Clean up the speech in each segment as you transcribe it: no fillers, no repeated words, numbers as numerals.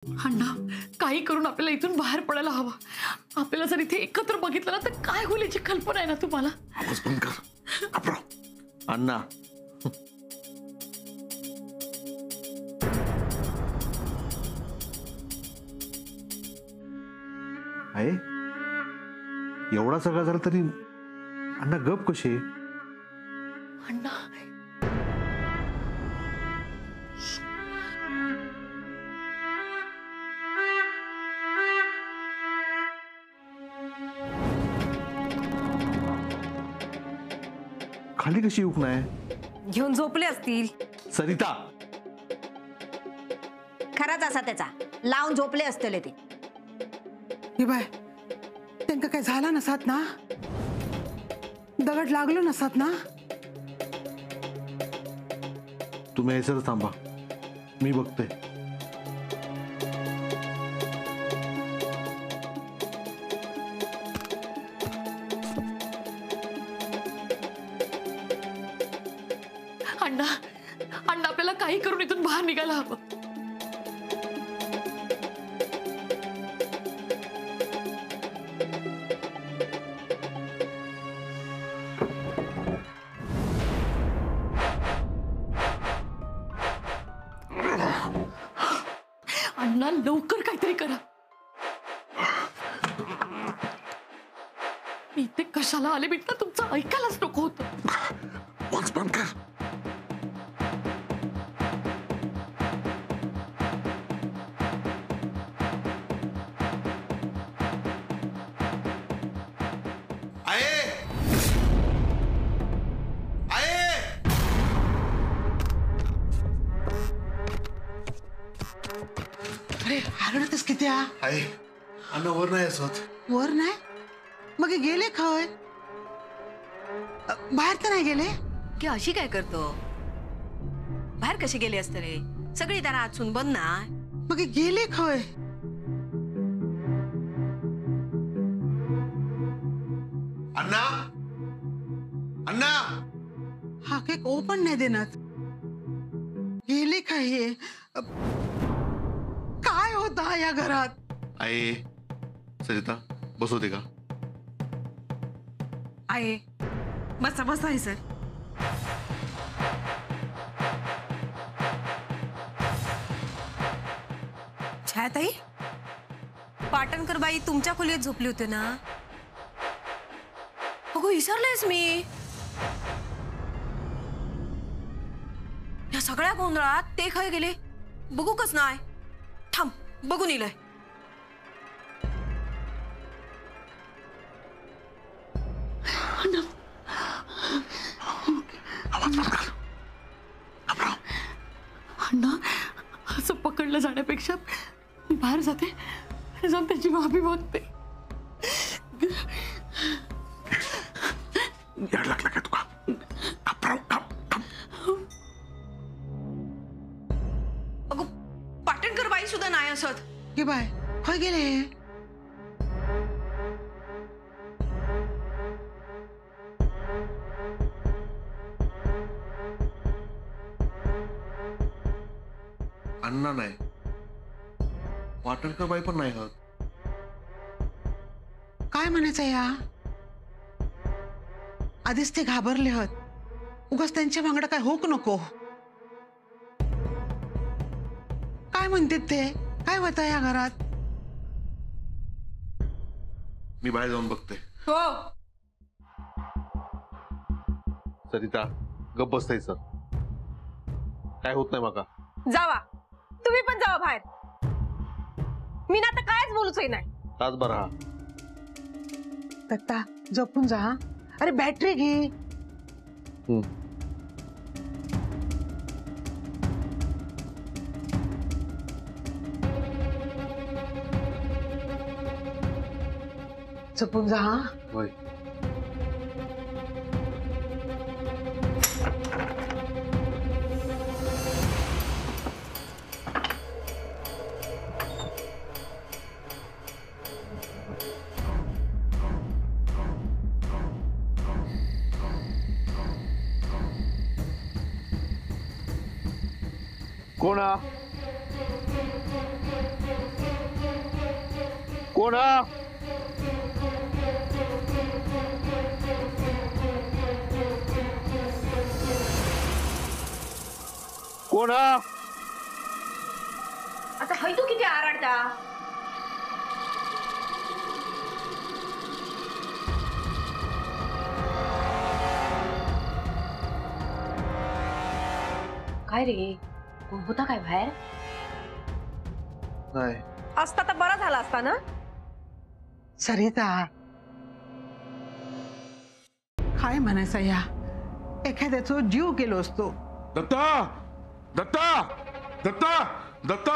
अण्णा, काही करून आपल्याला इथून बाहेर पडायला हवं. आपल्याला जर इथे एकत्र बघितलं ना तर काय होईल याची कल्पना आहे ना तुम्हाला? आवाज बंद कर. घाबराव. अण्णा आहे एवढा सगळा झाला तरी अण्णा गप कशी? अण्णा, खाली कशी येऊक नाही? घेऊन झोपले असतील. सरिता खराच असा त्याचा लावून झोपले असतील ते. हे बाय, त्यांना काय झाला नसात ना? दगड लागलो नसात ना? तुम्ही ऐसरच थांबा, मी बघते. अण्णा, अण्णा आपल्याला काही करून इथून बाहेर निघायला हवं. अण्णा, लवकर काहीतरी करा. मी इथे कशाला आले भेटला, तुमचं ऐकायलाच नको होतं. आवाज बंद कर. अरे हरडतस किती हा? आहे अण्णा वर नाही असत. वर नाही? मग हे गेले खय? बाहेर तर नाही गेले? की अशी काय करतो? बाहेर कसे गेले असते रे? सगळी दारा आतून बंद ना. मग हे गेले खय? अण्णा, अण्णा. हा केक ओपन नाही देणार. गेले काय हे? काय होता या घरात? आहे सरिता, बसवते का? आहे बसा बसा आहे सर. छायाताई, पाटणकर बाई तुमच्या खोलीत झोपली होती ना? अगो विसरलेस मी. या सगळ्या गोंधळात ते खय गेले बघू कस नाही. थांब बघून येलय. अण्णा, असं पकडलं जाण्यापेक्षा मी बाहेर जाते आणि जाऊन त्याची माफी मागते. याड लागला का तुका? घाबराव. अगो पाटणकर बाई सुद्धा नाही असत. हे बाय, खय गेले? अण्णा नाही, पाटणकर बाई पण नाही आहात. काय म्हणायचं या? आधीच ते घाबरले होत. उगाच त्यांच्या मागडं काय होक नको. काय म्हणतात ते? काय होतं या घरात? मी बाहेर जाऊन बघते. हो सरिता गप बसतायचं, काय होत नाही माका. जावा, तुम्ही पण जावा बाहेर. मी ना आता कायच बोलूच नाही. तास बरा हा. दत्ता जपून जा. अरे बॅटरी घे. जपून जा. होय. कोणा? कोण कोण आता हय तू किती आरडता? काय रे, कोण होता काय बाहेर? नाही असता तर बरा झाला असता ना. सरिता, काय म्हणायचं या एखाद्याचा जीव गेलो असतो. दत्ता दत्ता दत्ता दत्ता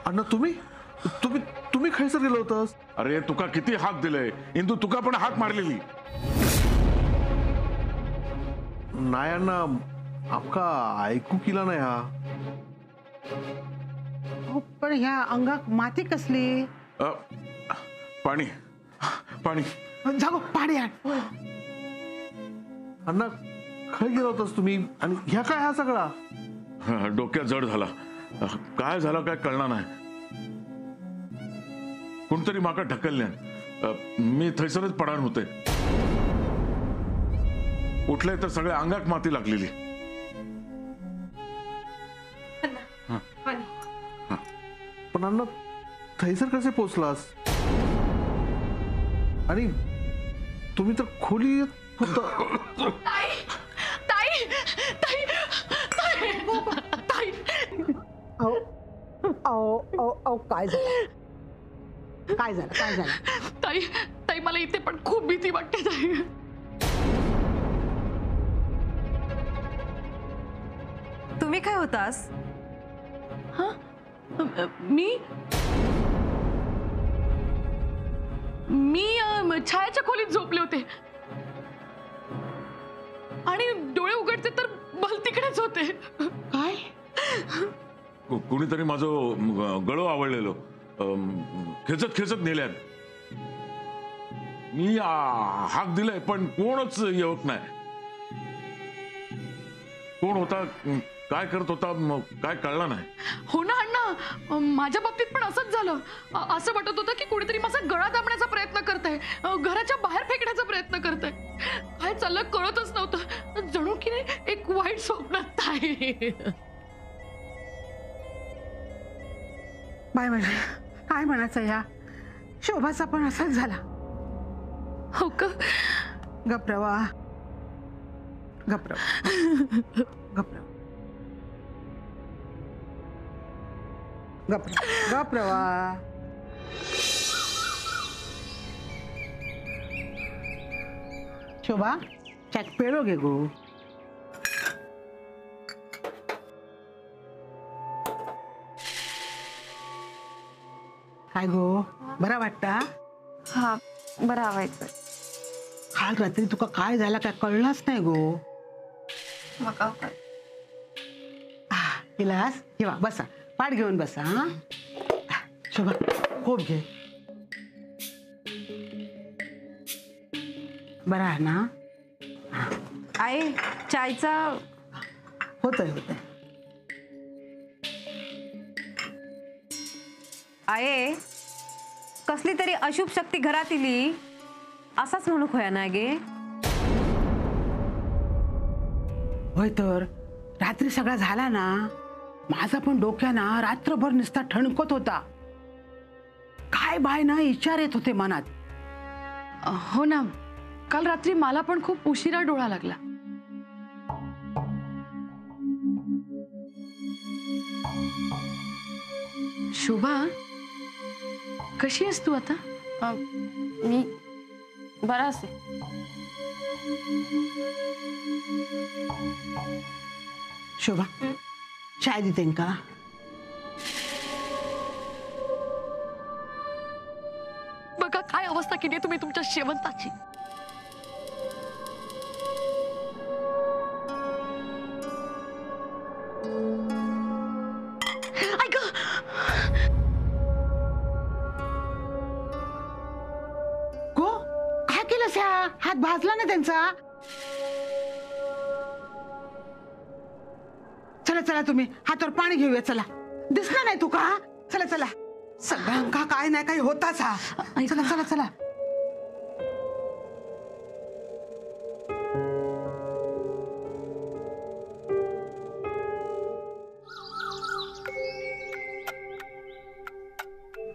अण्णा तुम्ही तुम्ही तुम्ही खैसर गेलो होतास? अरे तुका किती हाक दिलंय इंदू, तुका पण हाक मारलेली. नाही अण्णा, आपका ऐकू केला नाही हा. अहो, पण ह्या अंगात माती कसली? पाणी पाणी. जागो पाणी आण. अण्णा खै गेला होतास तुम्ही? आणि ह्या काय हा सगळा? डोक्यात जड झाला. काय झालं काय कळणार नाही. कोणतरी माका ढकलल्यान. मी थैसरच पडाण होते. उठले तर सगळ्या अंगात माती लागलेली. पण अण्णा थैसर कसे पोचलास? आणि तुम्ही तर खोलीत होता. ताई ताई ताई ताई ताई अहो अहो अहो अहो, काय झालं? काय झालं? काय झालं? ताई ताई मला इथे पण खूप भीती वाटते ताई. तुम्ही काय होतास? मी छायाच्या खोलीत झोपले होते आणि डोळे उघडते तर भलतीकडेच होते. काय? कोणीतरी माझं गळो आवडलेलो खेचत खेचत नेल्यान. मी हाक दिलाय पण कोणच येत नाही. कोण होता, काय करत होता, काय कळलं नाही. हो ना अण्णा, माझ्या बाबतीत पण असंच झालं. असं वाटत होतं की कुणीतरी माझा गळा दाबण्याचा प्रयत्न करतंय, घराच्या बाहेर फेकण्याचा प्रयत्न करतंय. काय चाललं कळतच नव्हतं. जणू की नाही एक वाईट स्वप्नात ताई. बाय म्हणजे काय म्हणायचं या शोभाचा पण असाच झाला. हो का? गप्रवा गप्रवा गप्रवा गप्रवा. शोभा चॅक पेलो गे गो. काय गो, बरा वाटता? हा, बरं व्हायचं. काल रात्री तुका काय झाला काय कळलाच नाही गो. मका काय? इलास जेव्हा बसा, पाठ घेऊन बसा. हा शोभा कोप घे. बरा आहे ना? आई चायचा होतंय होतंय. आहे कसली तरी अशुभ शक्ती घरात इली असाच म्हणू खोया ना गे. होय तर रात्री सगळा झाला ना, माझा पण डोक्याना रात्रभर नुसता ठणकत होता. काय बाय ना विचार येत होते मनात. हो ना, काल रात्री मला पण खूप उशिरा डोळा लागला. शोभा, कशी आहेस तू आता? मी बरा असे. शोभा चाय देते का? बघा काय अवस्था केली आहे तुम्ही तुमच्या शेवंताची. ऐक, गो काय केलंस? हात भाजला ना त्यांचा. चला चला तुम्ही हातावर पाणी घेऊया. चला, दिसलं नाही तू का? चला चला सगळ्यांका काय नाही काही होताच हा. चला चला चला.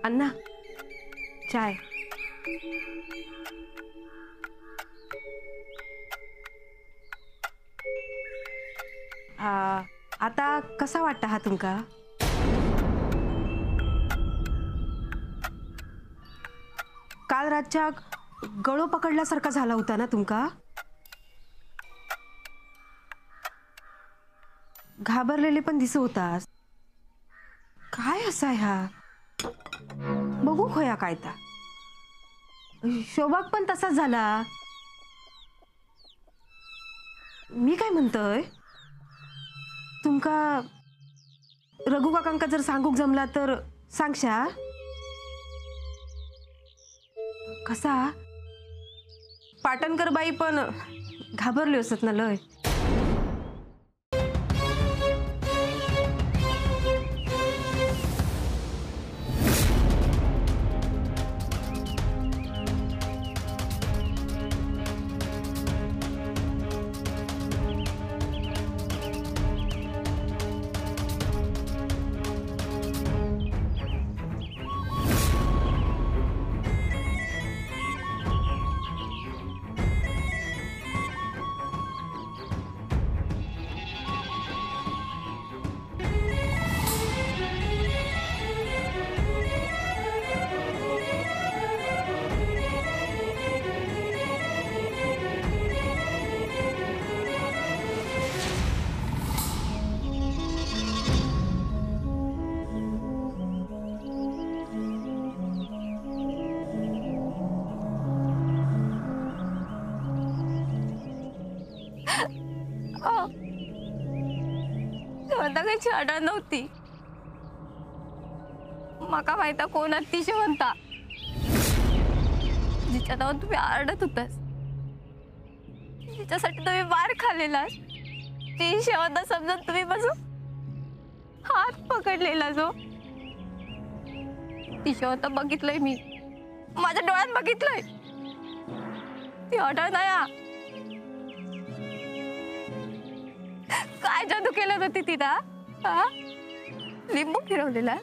अण्णा चाय. आता कसा वाटता हा तुमका? काल रातच्या गळो पकडल्यासारखा झाला होता ना तुमका? घाबरलेले पण दिसत होतास. काय असा ह्या? बघू खोया काय ता. शोभाग पण तसाच झाला. मी काय म्हणतोय, तुमका रघु काकांका जर सांगूक जमला तर सांगशा. कसा पाटणकर बाई पण घाबरले असत ना लय. काही आढळ नव्हती. माका माहिता कोण अतिशयवंता जिच्या नावात तुम्ही आरडत होतास, जिच्यासाठी तुम्ही मार खाल्लेला, ती शेवंता समजून तुम्ही बसून हात पकडलेला जो. ती शेवंता बघितलंय मी, माझ्या डोळ्यात बघितलंय. ती आढळ नाही. काय जादू केलं होती तिला? लिंबू फिरवलेला?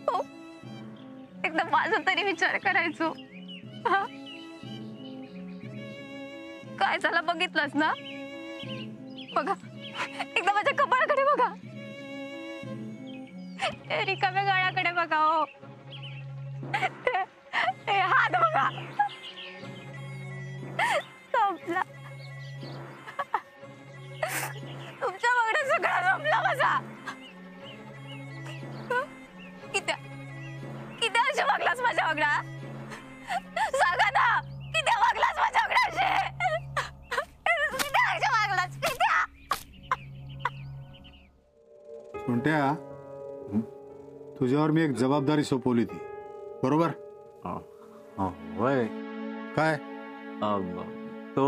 हो, एकदा माझा तरी विचार करायचो. काय झालं बघितलंस ना? बघा, एकदा माझ्या कपाळाकडे बघा, रिकाम्या गाळाकडे बघा. हो, हात बघा. संपला तुमच्या बघण्यात सगळा संपला माझा. किती अशी वागलास माझ्या वागणा? सांगा ना, किती वागलास माझ्या वागण्याशी? किती अशी वागलास? सुंट्या, तुझ्यावर मी एक जबाबदारी सोपवली ती, बरोबर? होय. काय? तो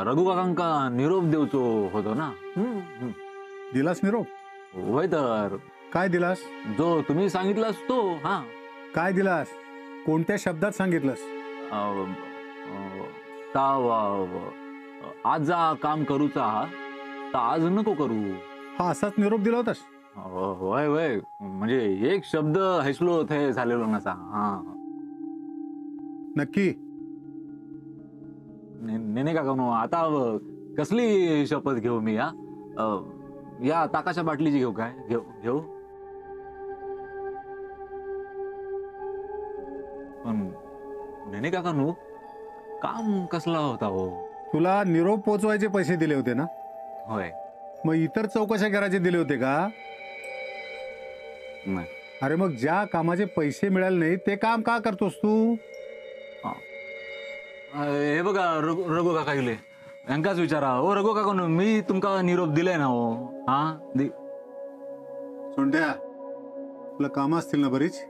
रघु काकांका निरोप देवचो होतो ना. दिलास निरोप? होय. तर काय दिलास? जो तुम्ही सांगितलास तो. हा, काय दिलास? कोणत्या शब्दात सांगितलंस? आज जा काम करूचा आहात तर आज नको करू, हा असाच निरोप दिला होतास? होय होय. म्हणजे एक शब्द हैसलो थे झालेलो नसा. हा, नक्की? नेने काका, आता कसली शपथ घेऊ मी? या ताकाच्या बाटलीची घेऊ काय? घेऊ पण नेने काका काम कसला होता हो? तुला निरोप पोचवायचे पैसे दिले होते ना? होय. मग इतर चौकशा करायचे दिले होते का? नाही. अरे मग ज्या कामाचे पैसे मिळाले नाही ते काम का करतोस तू? हे बघा रघु काका गेले, यांकाच विचारा. हो रघु काका, मी तुमका निरोप दिलाय ना हो. हा, सोंट्या, तुला काम असतील ना बरीच?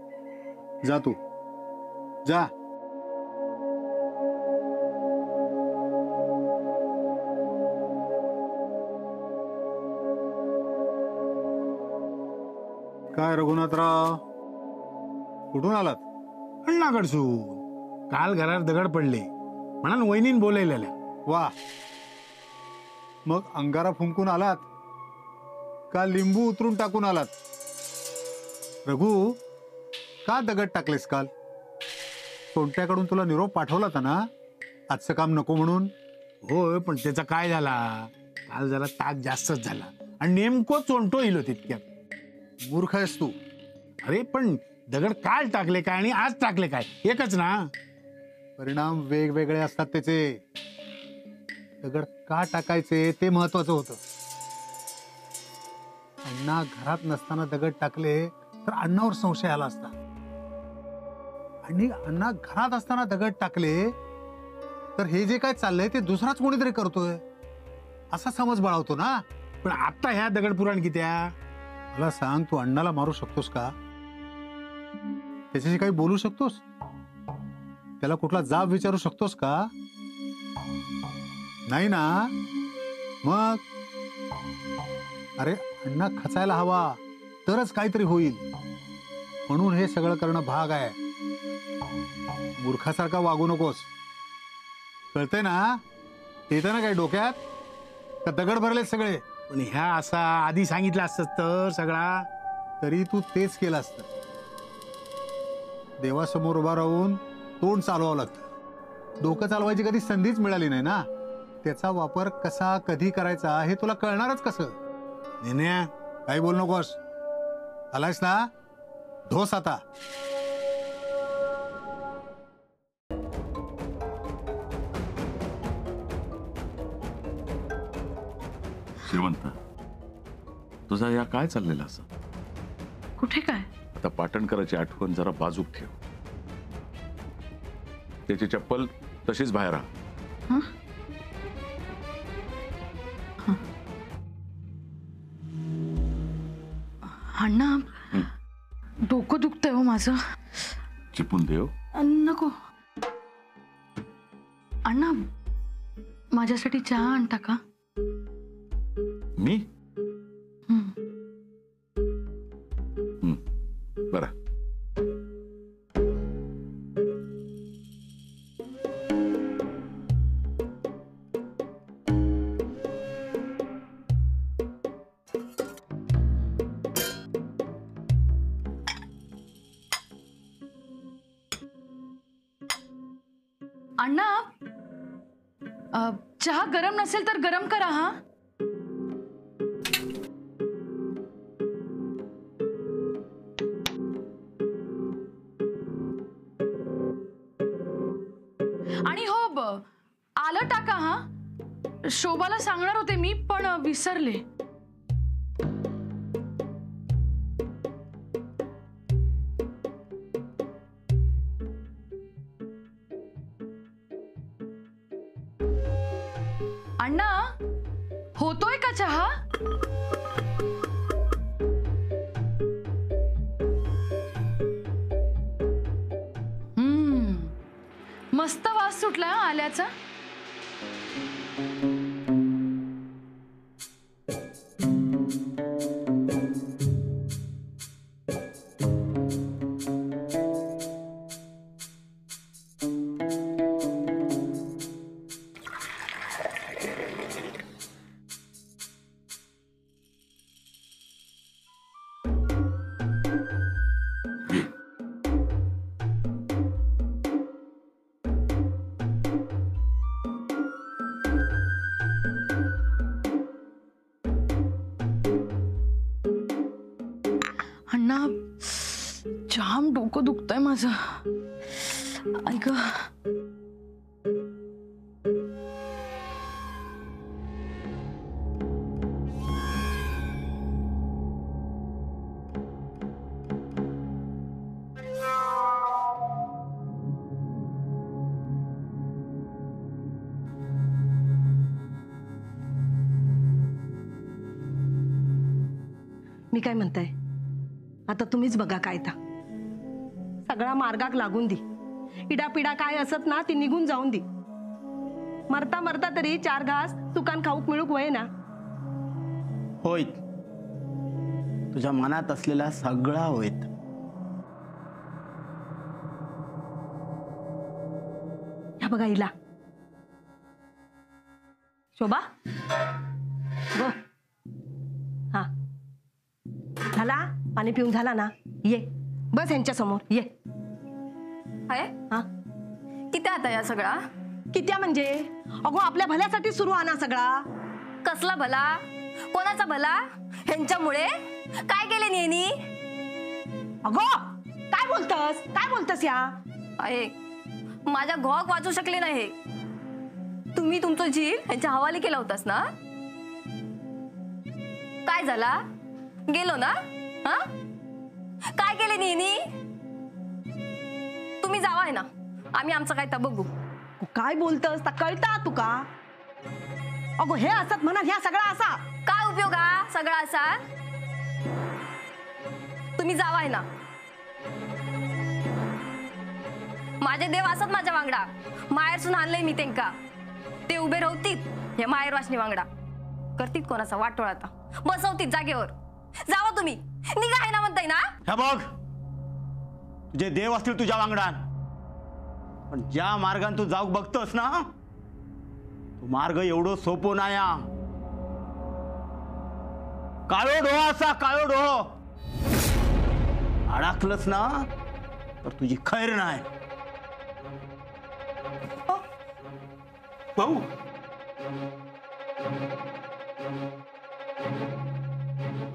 जा तू, जा. काय रघुनाथराव, कुठून आलात? अण्णाकडसून काल घरात दगड पडले म्हणून वहिनीन बोलायलेल्या. वा, मग अंगारा फुंकून आलात का लिंबू उतरून टाकून आलात? रघु, का दगड टाकलेस काल? सोंट्याकडून तुला निरोप पाठवला होता ना आजचं काम नको म्हणून? होय, पण त्याचा काय झाला, काल जरा ताक जास्तच झाला आणि नेमकं चोंटो इलो तितक्यात. मूर्ख आहेस तू. अरे पण दगड काल टाकले काय आणि आज टाकले काय एकच ना? परिणाम वेगवेगळे असतात त्याचे. दगड का टाकायचे ते महत्वाचं होतं. अण्णा घरात नसताना दगड टाकले तर अण्णावर संशय आला असता, आणि अण्णा घरात असताना दगड टाकले तर हे जे काय चाललंय ते दुसराच कोणीतरी करतोय असा समज बाळवतो ना. पण आता ह्या दगड पुराण कित्या? मला सांग, तू अण्णाला मारू शकतोस का? त्याच्याशी काही बोलू शकतोस? त्याला कुठला जाब विचारू शकतोस का? नाही ना. मग अरे, अण्णा खचायला हवा तरच काहीतरी होईल, म्हणून हे सगळं करणं भाग आहे. मूर्खासारखा वागू नकोस, कळतंय ना? येतं ना काही डोक्यात? का दगड भरले सगळे? पण ह्या असा आधी सांगितलं असतं तर सगळा, तरी तू तेच केलं असतं. देवासमोर उभा राहून तोंड चालवावं लागतं. डोकं चालवायची कधी संधीच मिळाली नाही ना. त्याचा वापर कसा कधी करायचा हे तुला कळणारच कसं? नेन्या, काही बोल नकोस. आलायस ना, ढोस आता. श्रीमंत, तुझा या काय चाललेला असं? कुठे काय? आता पाटणकराची आठवण जरा बाजूक ठेव. त्याची चप्पल तशीच बाहेर राहा. अण्णा, डोकं दुखतंय हो माझं. चिपून देव. नको अण्णा, माझ्यासाठी चहा आणता का? मी? बरं. अण्णा, चहा गरम नसेल तर गरम करा. हा, आणि हो, आलं टाका. हा, शोभाला सांगणार होते मी पण विसरले. अण्णा, होतोय का चहा? मस्त वास सुटला आल्याचा. अण्णा, जाम डोकं दुखतंय माझं. ऐक, मी काय म्हणताय, आता तुम्हीच बघा काय ता. सगळा मार्गाक लागून दी. इडापिडा काय असत ना ती निघून जाऊन दी. मरता मरता तरी 4 घास तुकान खाऊक मिळूक वय ना. होय, तुझ्या मनात असलेला सगळा होईत. ह्या बघा हिला. शोभा गो. हा झाला, पाणी पिऊन झाला ना? ये बस यांच्या समोर ये. आहे हा किती आता या सगळा? किती म्हणजे? अगो आपल्या भल्यासाठी सुरू आहे ना सगळा. कसला भला? कोणाचा भला? ह्यांच्यामुळे काय केले नेनी? अगो काय बोलतस, काय बोलतस या? आहे माझ्या घोक वाचू शकले नाही. तुम्ही तुमचा जीव ह्यांच्या हवाली केला होतास ना? काय झाला? गेलो ना? हा काय केले नेनी? तुम्ही जावा आहे ना, आम्ही आमचं काय तर बघू. काय बोलतस ता कळता तुका? अगो हे असत म्हणा, ह्या सगळा असा काय उपयोग हा सगळा असा? तुम्ही जावा आहे ना. माझे देव असत माझ्या वांगडा. माहेरसून आणलंय मी त्यांका. ते उभे राहतीत हे माहेर वाशनी वांगडा. करतीत कोणाचा वाटोळ आता, बसवतीत जागेवर. जावा तुम्ही, निघा आहे ना म्हणताय ना. हे बघ, तुझे देव असतील तुझ्या वांगडान, पण ज्या मार्गाने तू जाऊ बघतोस ना, तो मार्ग एवढं सोपं नाही. काळो डोह असा, काळो डोह. अडकलंच ना तर तुझी खैर नाही. भाऊ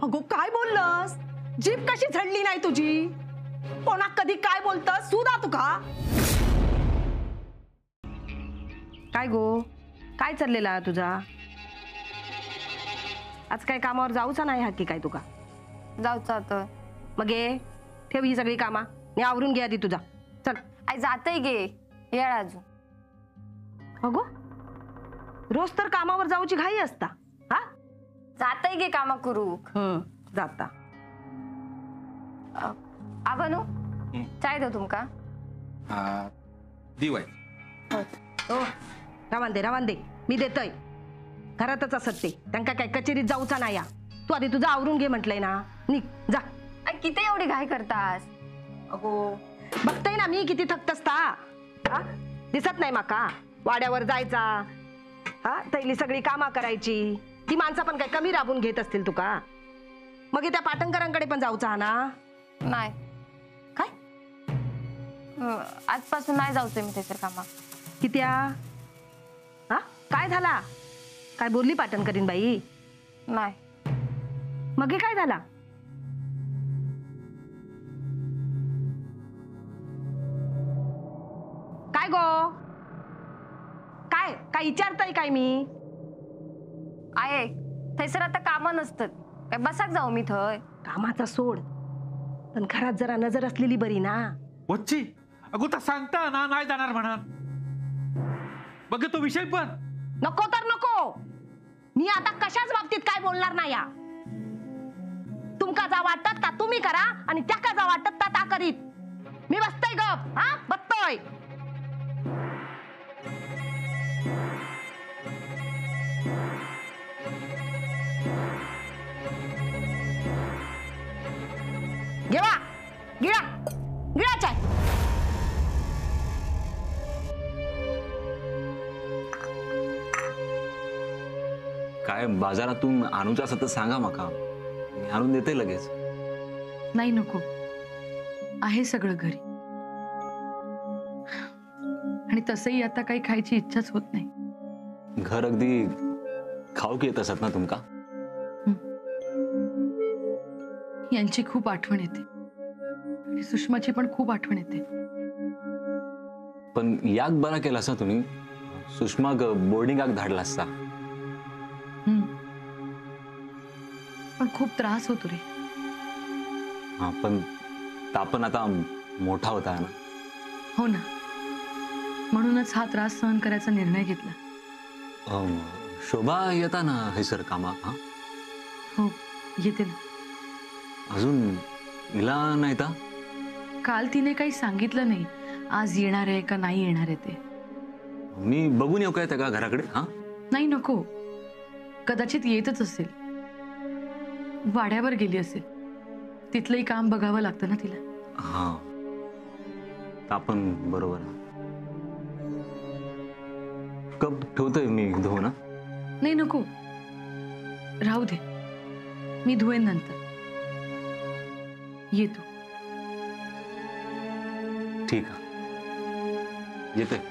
अगो काय बोललस? जीभ कशी झडली नाही तुझी? कोणा कधी काय बोलतस सुदा तुका? काय गो, काय चाललेला तुझा? आज काय कामावर जाऊचा नाही हक्की काय तुका? जाऊचा तर मग ये ठेव ही सगळी कामा, मी आवरून घे आधी तुझा. चल. आई जातय गे येळ अजून. अगो रोज तर कामावर जाऊची घाई असता. हा जातय गे कामा करू. जाता. आबानू चाय देऊ तुमका? दिवाय हो रवान दे मी देतय. घरातच असत ते, त्यांका काय कचेरीत जाऊचा नाही. तू आधी तुझा आवरून घे म्हटलंय ना, निघ जा. किती एवढी घाई करतास? अगो बघताय ना मी किती थकत असता. हा दिसत नाही माका? वाड्यावर जायचा, हा तैली सगळी कामा करायची. ती माणसं पण काय कमी राबून घेत असतील तुका? मग त्या पाटणकरांकडे पण जाऊचा हा ना? नाही. काय आजपासून नाही जाऊचे मी त्याच्या कामा. कित्या? हा काय झाला? काय बोलली पाटणकरीन बाई? नाही. मग हे काय झाला? काय गो, काय काय विचारताय काय मी? आहे थैसर आता कामं नसतात काय, बसाक जाऊ मी थय? कामाचा सोड, पण घरात जरा नजर असलेली बरी ना. वच्ची अगो तर सांगता ना नाही जाणार म्हणा. बघ तो विषय पण नको तर नको. मी आता कशाच बाबतीत काय बोलणार नाही. तुमका जा वाटत ता तुम्ही करा आणि त्याका जा वाटत ता ता करीत. मी बसतोय गप. हा बसतोय. घेवा गिळा गिळा चाय. काय बाजारातून आणूचं असं तर सांगा मका, मी आणून देते लगेच. नाही नको, आहे सगळं घरी. आणि तसंही आता काही खायची इच्छाच होत नाही. घर अगदी खाऊ की येत असत ना तुमका? यांची खूप आठवण येते आणि सुषमाची पण खूप आठवण येते. पण याक बरा केला असं तुम्ही. सुषमा बोर्डिंगाक धाडला असता. पण खूप त्रास होतो रे. हा पण तापण आता मोठा होता ना. हो ना, म्हणूनच हा त्रास सहन करायचा निर्णय घेतला. शोभा येता ना हे सर कामा? हा हो येते ना. अजून हिला नाही का? काल तिने काही सांगितलं नाही आज येणार आहे का नाही येणार आहे ते. मी बघून येऊ काय त्या घराकडे? हा नाही नको, कदाचित येतच असेल, वाड्यावर गेली असेल. तिथलंही काम बघावं लागतं ना तिला. हा आपण बरोबर आहे. कप ठेवतोय मी धुवू ना? नाही नको, राहू दे, मी धुवेन नंतर. ये तू. ठीक आहे, येते.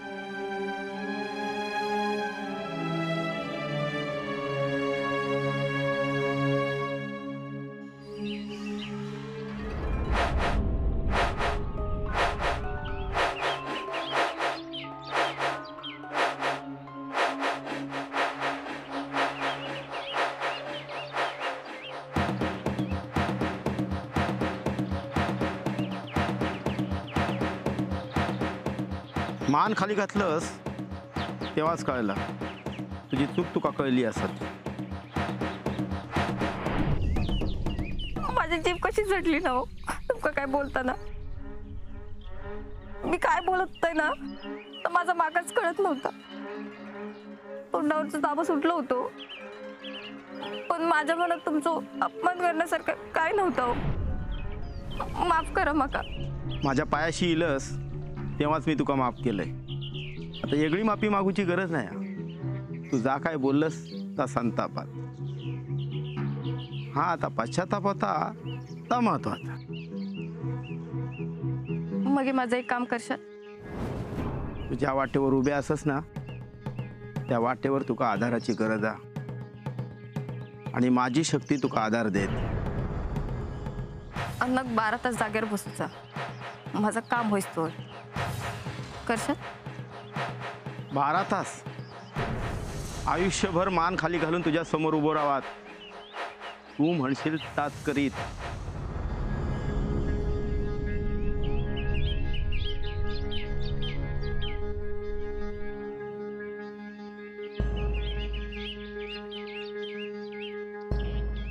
मान खाली घातलंस तेव्हाच कळलं तुझी चूक तुका कळली असत. माझी जीभ कशी झटली ना हो तुमका काय बोलताना. मी काय बोलत आहे ना तर माझा मागच कळत नव्हता. तोंडावरचं दाब सुटलं होतं, पण माझ्या मनात तुमचं अपमान करण्यासारखं काय नव्हतं हो. माफ करा माका. माझ्या पायाशी इलस तेव्हाच मी तुका माफ केलंय. आता वेगळी माफी मागूची गरज नाही हा. तू जा काय बोललंस त्या संतापात. हा आता पश्चाताप होता ता महत्वाचा. मग माझं एक काम करशाल. तू ज्या वाटेवर उभे असस ना त्या वाटेवर तुका आधाराची गरज आहे आणि माझी शक्ती तुका आधार देत. अन्न 12 तास जागेवर बसूचा माझं काम होईस्तोवर करशाल. 12 तास आयुष्यभर मान खाली घालून तुझ्या समोर उभं राहात. तू म्हणशील तास करीत.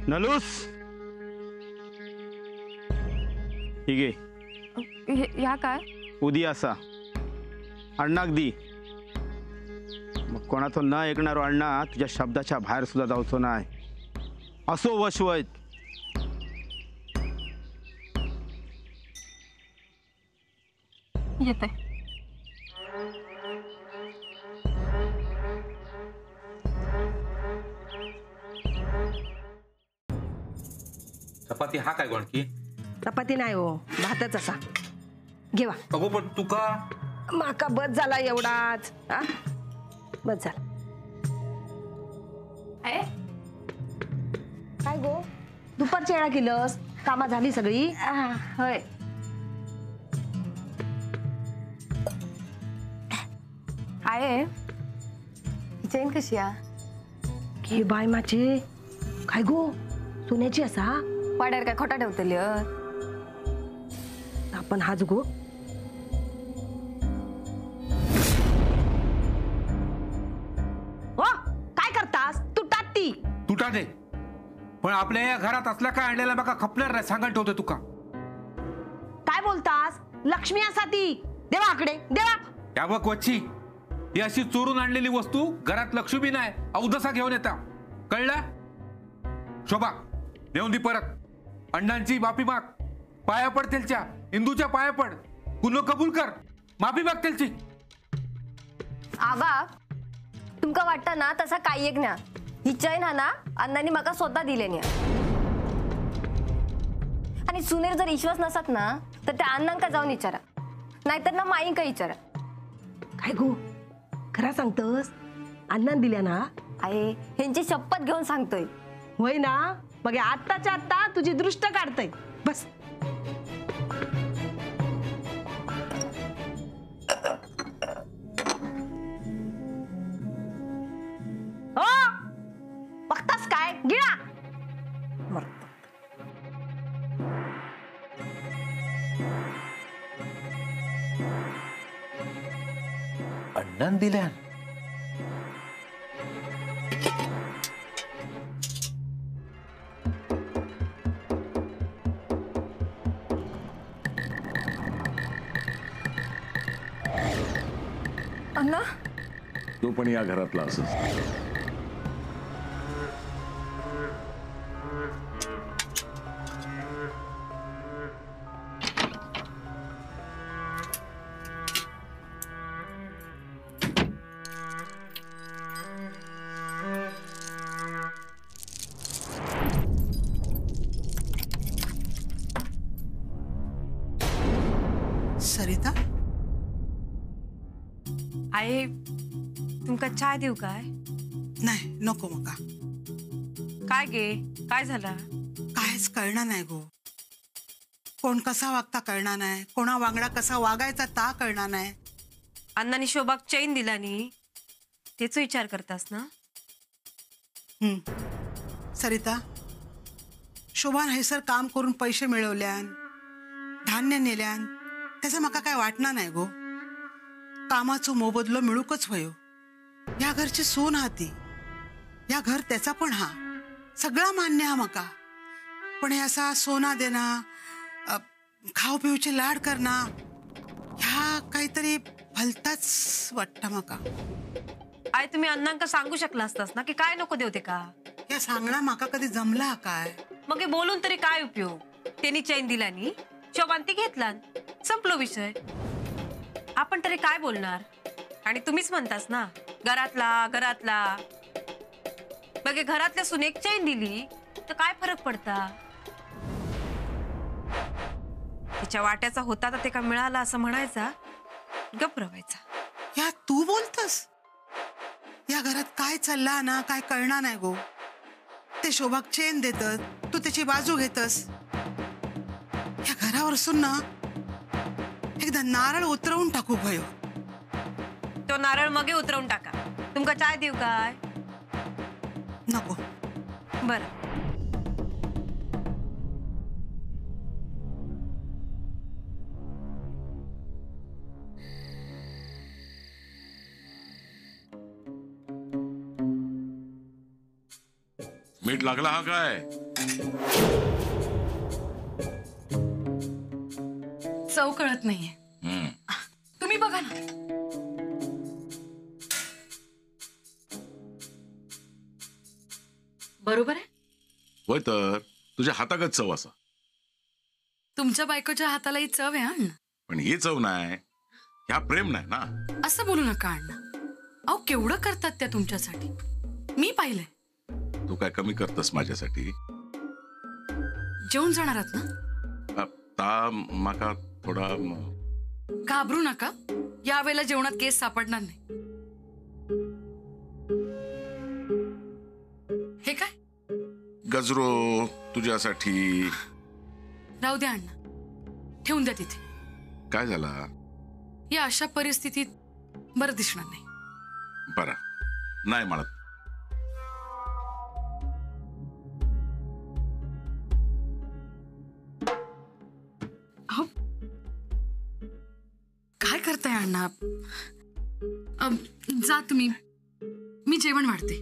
नलूस ठीक आहे. ह्या काय उद्या असा अण्णाक दी. मग कोणाचं न ऐकणारो अण्णा तुझ्या शब्दाच्या बाहेर सुद्धा जाऊचो नाही. असो वशवत. येते. चपाती हा काय गोणकी? चपाती नाही हो, भातच असा. घेवा. अगो पण तुका माका बस झाला एवढाच. हा बस झाला. काय गो दुपारची वेळा केलंस? कामा झाली सगळी? होय. आहे चेन कशी आहे? घे बाय माझे. काय गो सोन्याची असा? पाड्यावर काय खोटा ठेवतली? आपण हाच गो. काय करतास? तुटात ती तुटा दे, पण आपल्या या घरात असला काय आणलेला बघा खपणार नाही सांगायला ठेवतो तुका. काय बोलतास? लक्ष्मी असा ती. देवा आकडे देवा. या बघ वच्ची, ही अशी चोरून आणलेली वस्तू घरात लक्ष्मी नाही अवदसा घेऊन येता, कळला? शोभा नेऊन दी परत. अण्णांची माफी माग. पाया पड त्यांच्या, इंदूच्या पाया पड. गुन्हा कबूल कर, माफी माग त्यांची. आबा तुमका वाटतं ना तसा काही एक ना. ही चैन हा ना अण्णांनी माका स्वतः दिलेली आहे. आणि सुनेर जर विश्वास नसत ना तर त्या अण्णांका जाऊन विचारा, नाहीतर ना माईंका विचारा. काय गो खरा सांगतस? अण्णान दिल्या ना? आहे ह्यांची शपथ घेऊन सांगतोय. होय ना? मग आत्ताच्या आत्ता तुझी दृष्ट काढतय. बस हो बघतास काय? गिळा. अण्णान दिल्या? अण्णा तो पण या घरातला असं. सरिता आहे तुमका चाय देऊ काय? नाही नको मका. काय गे काय झालं? कायच कळणार नाही गो. कोण कसा वागता कळणार नाही, कोणा वांगडा कसा वागायचा ता कळणार नाही. अण्णांनी शोभाक चैन दिला नी तेच विचार करतास ना? सरिता शोभान हैसर काम करून पैसे मिळवल्यान धान्य नेल्यान त्याचा मका काय वाटणार नाही गो. कामाचो मोबदलो मिळूकच होयो. या घरची सून हाती, या घर त्याचा पण हा, सगळा मान्य हा मका. पण हे असा सोना देना, खाऊ पिऊचे लाड करणा ह्या काहीतरी भलताच वाटतं मका. आय तुम्ही अण्णांका सांगू शकला असतास ना की काय नको देवते का? या सांगणं माका कधी जमला काय? मग हे बोलून तरी काय उपयोग? त्यांनी चैन दिला नी शोभान ती घेतला, संपलो विषय. आपण तरी काय बोलणार? आणि तुम्हीच म्हणतास ना घरातला बघ घरातल्या सुनेक चैन दिली तर काय फरक पडता? तिच्या वाट्याचा होता तर ते का मिळाला असं म्हणायचा, गप्प रवायचा. या तू बोलतस? या घरात काय चालला ना काय कळणार नाही गो. ते शोभाक चेन देतात, तू त्याची बाजू घेतस. या घरावर सुद्धा एकदा नारळ उतरवून टाकू भयो. तो नारळ मगे उतरवून टाका. तुमका चाय देऊ काय? नको. बर मीठ लागला हा काय? चव कळत नाहीये. तुम्ही बघा ना. बरोबर आहे. होय तर तुझ्या हातागत चव असा. तुमच्या बायकोच्या हातालाही चव आहे अण्णा. पण ही चव नाही, ह्या प्रेम नाही ना. असं बोलू नका अण्णा. अहो केवढं करतात त्या तुमच्यासाठी, मी पाहिलंय. तू काय कमी करतस माझ्यासाठी? जेवून जाणार आहात ना? ता माका थोडा घाबरू नका, यावेळेला जेवणात केस सापडणार नाही. हे काय? गजरो तुझ्यासाठी. राहू द्या अण्णा, ठेवून द्या तिथे. काय झाला? या अशा परिस्थितीत बरं दिसणार नाही. बरा नाही म्हणत. काय करताय अण्णा? जा तुम्ही, मी जेवण वाढते.